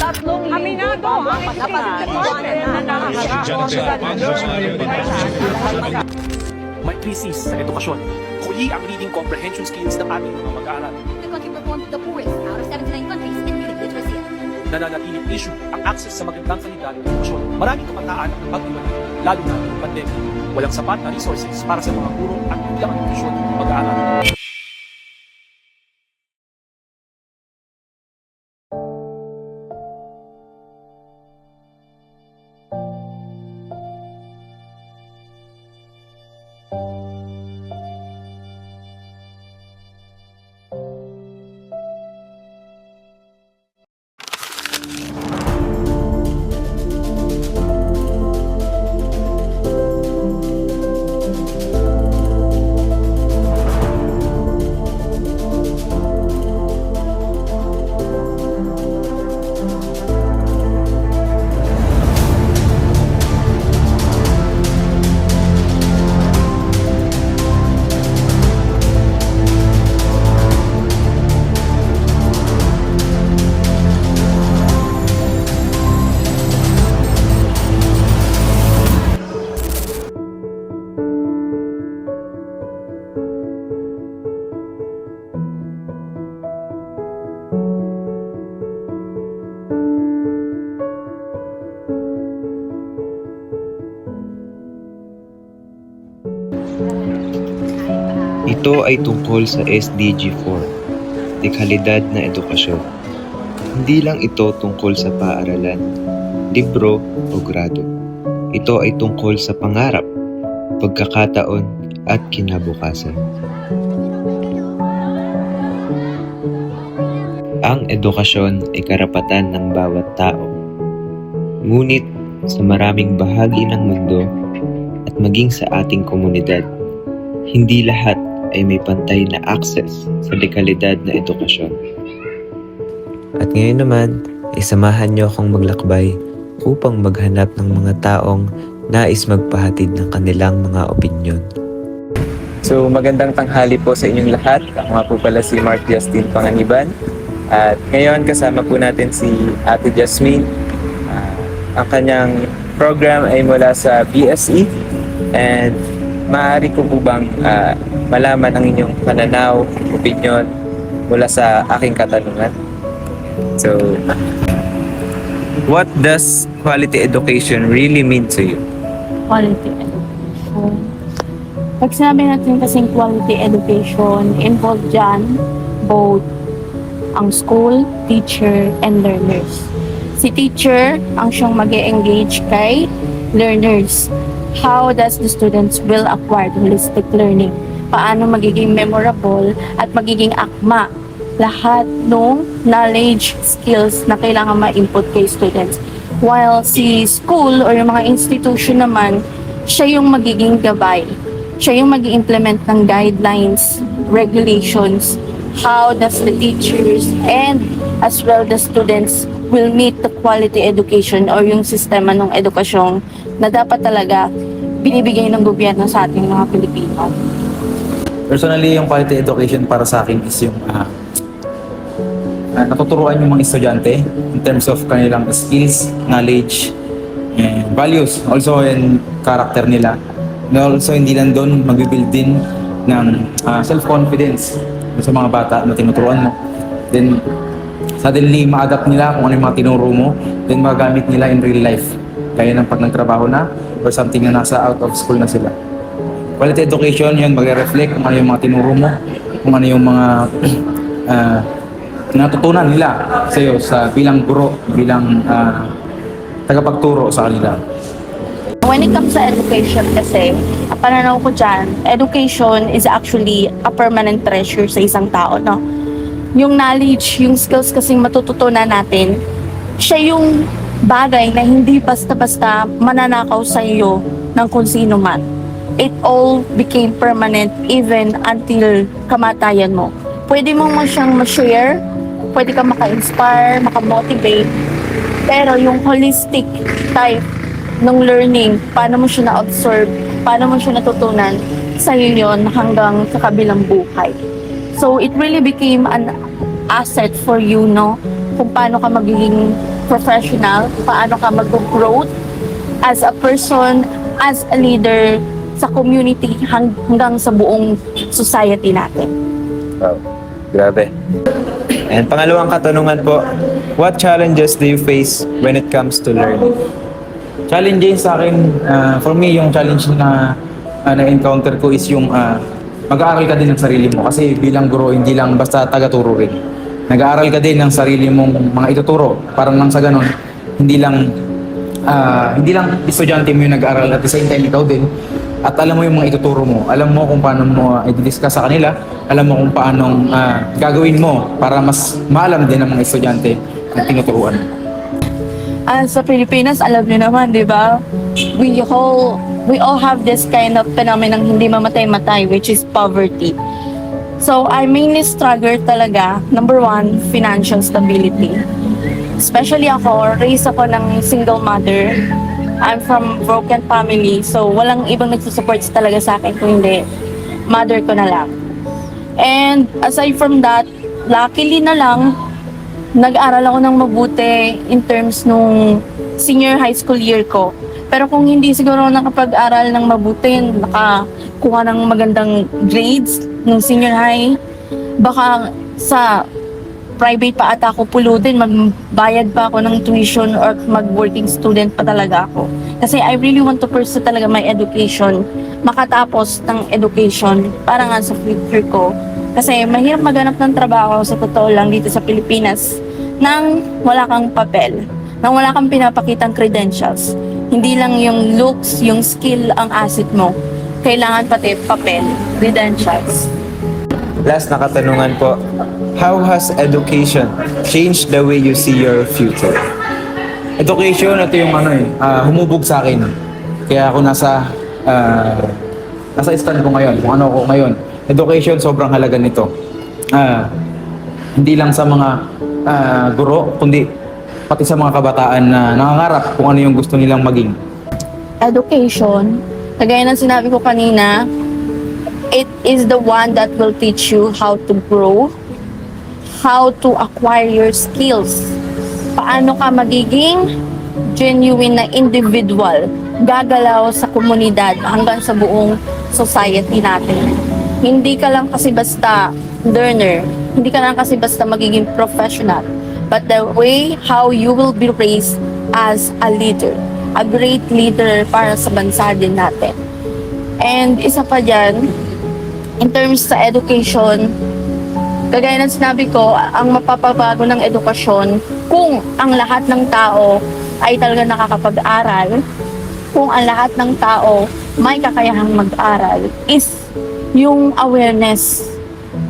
tatlong linggo bago ang pagkakatiwanan na May krisis sa edukasyon. Huli ang reading comprehension skills ng ating mga mag-aaral. The country performed the poorest out of 79 countries in reading literacy. Nananatiling issue ang access sa magandang salita ng edukasyon. Maraming kabataan ang pag-iwan, lalo na ng pandemic. Walang sapat na resources para sa mga guro at bilang ang edukasyon ng mag-aaral. Ito ay tungkol sa SDG 4, dekalidad na edukasyon. Hindi lang ito tungkol sa paaralan, libro o grado. Ito ay tungkol sa pangarap, pagkakataon at kinabukasan. Ang edukasyon ay karapatan ng bawat tao. Ngunit sa maraming bahagi ng mundo at maging sa ating komunidad, hindi lahat ay may pantay na access sa dekalidad na edukasyon. At ngayon naman, isamahan niyo akong maglakbay upang maghanap ng mga taong nais magpahatid ng kanilang mga opinyon. So magandang tanghali po sa inyong lahat. Ako nga po pala si Mark Justin Panganiban. At ngayon kasama po natin si Ate Jasmine. Ang kanyang program ay mula sa BSE and maaari ko po bang malaman ang inyong pananaw, opinion mula sa aking katanungan. So, what does quality education really mean to you? Quality education. Pag sinabi natin kasing quality education, involved dyan both ang school, teacher, and learners. Si teacher ang siyang mag-engage kay learners. How does the students will acquire holistic learning? Paano magiging memorable at magiging akma lahat ng knowledge, skills na kailangan ma-input kay students. While si school or yung mga institution naman, siya yung magiging gabay. Siya yung mag-implement ng guidelines, regulations, how does the teachers and as well the students will meet the quality education or yung sistema ng edukasyong na dapat talaga binibigay ng gobyerno sa ating mga Pilipino. Personally, yung quality education para sa akin is yung natuturuan yung mga estudyante in terms of kanilang skills, knowledge, and values. Also, in character nila. And also, hindi lang doon mag-build din ng self-confidence sa mga bata na tinuturuan mo. Then, suddenly, ma-adapt nila kung ano yung mga tinuro mo. Then, magamit nila in real life. Kaya ng pag nagtrabaho na or something na nasa out of school na sila. Quality education, yun, magre-reflect kung ano yung mga tinuro mo, kung ano yung mga natutunan nila sa'yo sa bilang guro, bilang tagapagturo sa kanila. When it comes to education kasi, ang pananaw ko dyan, education is actually a permanent treasure sa isang tao, no? Yung knowledge, yung skills kasing matututunan natin, siya yung bagay na hindi basta-basta mananakaw sa iyo ng kung sino man. It all became permanent even until kamatayan mo. Pwede mo siyang ma-share, pwede ka maka-inspire, maka-motivate, pero yung holistic type ng learning, paano mo siya na-absorb, paano mo siya natutunan, sa'yo yun hanggang sa kabilang buhay. So it really became an asset for you, no? Kung paano ka magiging professional, paano ka mag-growth as a person, as a leader sa community hanggang sa buong society natin. Wow, grabe. And pangalawang katanungan po, what challenges do you face when it comes to learning? Challenging sa akin, for me, yung challenge na na-encounter ko is yung mag-aaral ka din ng sarili mo. Kasi bilang guro, hindi lang basta taga-turo rin. Nag-aaral ka din ng sarili mong mga ituturo. Parang nang sa ganun, hindi lang estudyante mo yung nag-aaral at the same time ikaw din. At alam mo yung mga ituturo mo. Alam mo kung paano mo i-discuss sa kanila. Alam mo kung paano gagawin mo para mas maalam din ng mga estudyante na tinuturuan mo. Sa Pilipinas, alam niyo naman, di ba? We all have this kind of phenomenon hindi mamatay-matay, which is poverty. So, I mainly struggle talaga, number one, financial stability. Especially ako, raised ako ng single mother. I'm from broken family, so walang ibang nagsusupport talaga sa akin kung hindi mother ko na lang. And aside from that, luckily na lang, nag-aral ako ng mabuti in terms nung senior high school year ko. Pero kung hindi siguro nakapag-aral ng mabuti, nakakuha ng magandang grades nung senior high, baka sa private pa ata ako pulutin, magbayad pa ako ng tuition or mag-working student pa talaga ako. Kasi I really want to pursue talaga my education, makatapos ng education para nga sa future ko. Kasi mahirap maghanap ng trabaho sa totoo lang dito sa Pilipinas nang wala kang papel, nang wala kang pinapakitang credentials. Hindi lang yung looks, yung skill ang asset mo. Kailangan pati papel, credentials. Last na katanungan po, how has education changed the way you see your future? Education, ito yung humubog sa akin. Kaya ako nasa stand ko ngayon, kung ano ako ngayon. Education, sobrang halaga nito. Hindi lang sa mga guro, kundi pati sa mga kabataan na nangangarap kung ano yung gusto nilang maging. Education, kagaya ng sinabi ko kanina, it is the one that will teach you how to grow, how to acquire your skills, paano ka magiging genuine na individual, gagalaw sa komunidad hanggang sa buong society natin. Hindi ka lang kasi basta learner, hindi ka lang kasi basta magiging professional, but the way how you will be raised as a leader, a great leader para sa bansa din natin. And isa pa dyan, in terms sa education, kagaya ng sinabi ko, ang mapapabago ng edukasyon kung ang lahat ng tao ay talaga nakakapag-aral, kung ang lahat ng tao may kakayahang mag-aral, is yung awareness.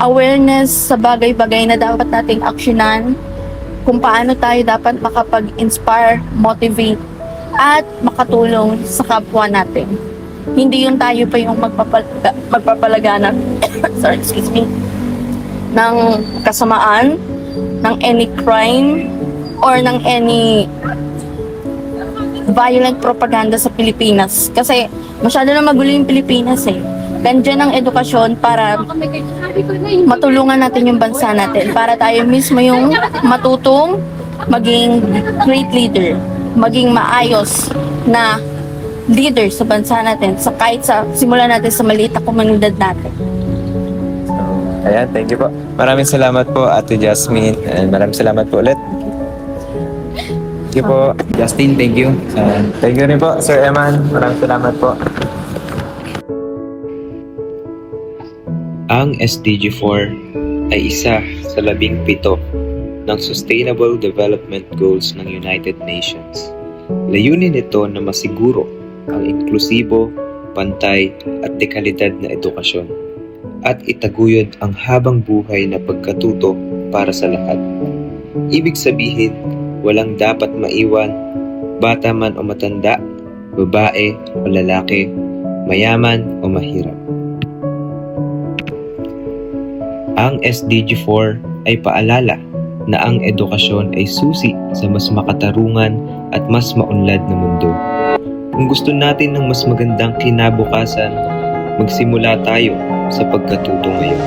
Awareness sa bagay-bagay na dapat nating aksyonan, kung paano tayo dapat makapag-inspire, motivate, at makatulong sa kapwa natin. Hindi yung tayo pa yung magpapalaganap sorry, excuse me, ng kasamaan, ng any crime, or ng any violent propaganda sa Pilipinas. Kasi masyado na magulo yung Pilipinas eh. Nandiyan ang edukasyon para matulungan natin yung bansa natin, para tayo mismo yung matutong maging great leader, maging maayos na leader sa bansa natin, kahit sa simula natin sa maliit na komunidad natin. Ayan, thank you po. Maraming salamat po, Ate Jasmine. And maraming salamat po ulit. Thank you po. Justin, thank you. Thank you rin po, Sir Eman. Maraming salamat po. Ang SDG4 ay isa sa 17 ng Sustainable Development Goals ng United Nations. Layunin nito na masiguro ang inklusibo, pantay at dekalidad na edukasyon at itaguyod ang habang buhay na pagkatuto para sa lahat. Ibig sabihin, walang dapat maiwan, bata man o matanda, babae o lalaki, mayaman o mahirap. Ang SDG4 ay paalala na ang edukasyon ay susi sa mas makatarungan at mas maunlad na mundo. Kung gusto natin ng mas magandang kinabukasan, magsimula tayo sa pagkatuto ngayon.